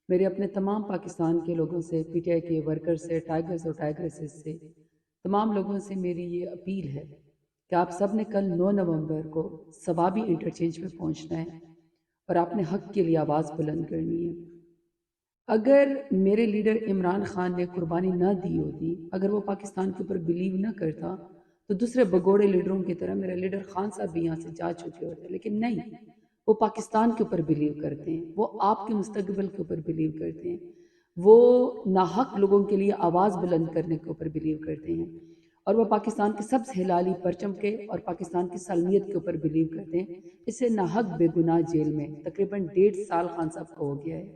میرے اپنے تمام پاکستان کے لوگوں سے، پی ٹی آئی کے ورکر سے، ٹائگرز اور ٹائگریسز سے، تمام لوگوں سے میری یہ اپیل ہے کہ آپ سب نے کل 9 نومبر کو ثوابی انٹرچینج پہ پہنچنا ہے اور آپ نے حق کے لیے آواز بلند کرنی ہے۔ اگر میرے لیڈر عمران خان نے قربانی نہ دی ہوتی، اگر وہ پاکستان کے اوپر بلیو نہ کرتا، تو دوسرے بگوڑے لیڈروں کی طرح میرا لیڈر خان صاحب بھی یہاں سے جا چکے ہوتے، لیکن نہیں، وہ پاکستان کے اوپر بلیو کرتے ہیں، وہ آپ کے مستقبل کے اوپر بلیو کرتے ہیں، وہ ناحق لوگوں کے لیے آواز بلند کرنے کے اوپر بلیو کرتے ہیں، اور وہ پاکستان کے سبز ہلالی پرچم کے اور پاکستان کی سالمیت کے اوپر بلیو کرتے ہیں۔ اسے ناحق بے گناہ جیل میں تقریباً 1.5 سال خان صاحب کو ہو گیا ہے۔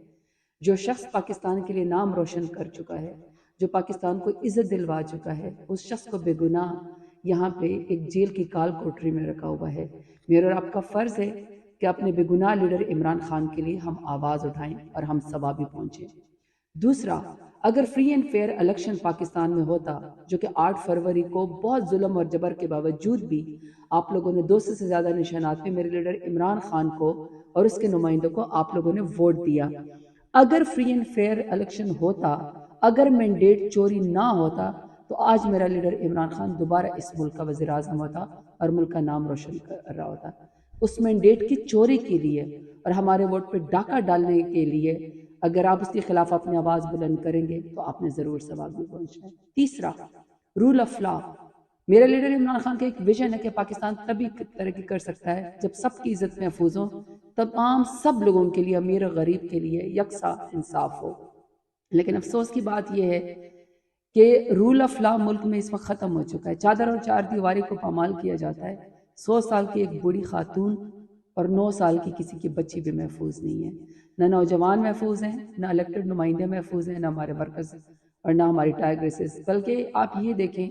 جو شخص پاکستان کے لیے نام روشن کر چکا ہے، جو پاکستان کو عزت دلوا چکا ہے، اس شخص کو بے گناہ یہاں پہ ایک جیل کی کال کوٹری میں رکھا ہوا ہے۔ میرا اور آپ کا فرض ہے کہ اپنے بے گناہ لیڈر عمران خان کے لیے ہم آواز اٹھائیں اور ہم ثوابی پہنچیں۔ دوسرا، اگر free and fair election Pakistan میں ہوتا، جو کہ 8 فروری کو بہت ظلم اور جبر کے باوجود بھی آپ لوگوں نے 200 سے زیادہ نشانات میں میرے لیڈر عمران خان کو اور اس کے نمائندوں کو آپ لوگوں نے ووٹ دیا، اگر فری اینڈ فیئر الیکشن ہوتا، اگر مینڈیٹ چوری نہ ہوتا، تو آج میرا لیڈر عمران خان دوبارہ اس ملک کا وزیر اعظم ہوتا اور ملک کا نام روشن کر رہا ہوتا۔ اس مینڈیٹ کی چوری کے لیے اور ہمارے ووٹ پہ ڈاکہ ڈالنے کے لیے اگر آپ اس کے خلاف اپنی آواز بلند کریں گے تو آپ نے ضرور ثواب میں پہنچنا ہے۔ تیسرا، رول آف لا۔ میرا لیڈر عمران خان کا ایک ویژن ہے کہ پاکستان تبھی ترقی کر سکتا ہے جب سب کی عزت محفوظ ہو، تمام سب لوگوں کے لیے، امیر اور غریب کے لیے یکساں انصاف ہو۔ لیکن افسوس کی بات یہ ہے کہ رول آف لا ملک میں اس وقت ختم ہو چکا ہے۔ چادر اور چار دیواری کو پامال کیا جاتا ہے۔ 100 سال کی ایک بوڑھی خاتون اور 9 سال کی کسی کی بچی بھی محفوظ نہیں ہے۔ نہ نوجوان محفوظ ہیں، نہ الیکٹڈ نمائندے محفوظ ہیں، نہ ہمارے ورکرز اور نہ ہماری ٹائگریسز۔ بلکہ آپ یہ دیکھیں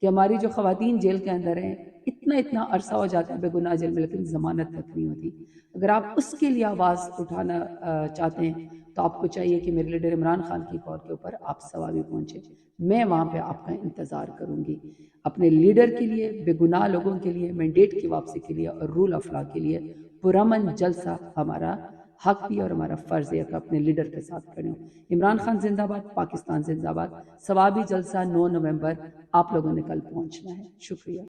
کہ ہماری جو خواتین جیل کے اندر ہیں، اتنا عرصہ ہو جاتا ہے بے گناہ جیل میں، لیکن ضمانت تک نہیں ہوتی۔ اگر آپ اس کے لیے آواز اٹھانا چاہتے ہیں تو آپ کو چاہیے کہ میرے لیڈر عمران خان کی کال کے اوپر آپ ثوابی پہنچے۔ میں وہاں پہ آپ کا انتظار کروں گی، اپنے لیڈر کے لیے، بے گناہ لوگوں کے لیے، مینڈیٹ کی واپسی کے لیے اور رول آف لا کے لیے پرامن جلسہ ہمارا حق بھی اور ہمارا فرض ہے کہ اپنے لیڈر کے ساتھ کھڑے ہوں۔ عمران خان زندہ باد، پاکستان زندہ باد۔ ثوابی جلسہ 9 نومبر آپ لوگوں نے کل پہنچنا ہے۔ شکریہ۔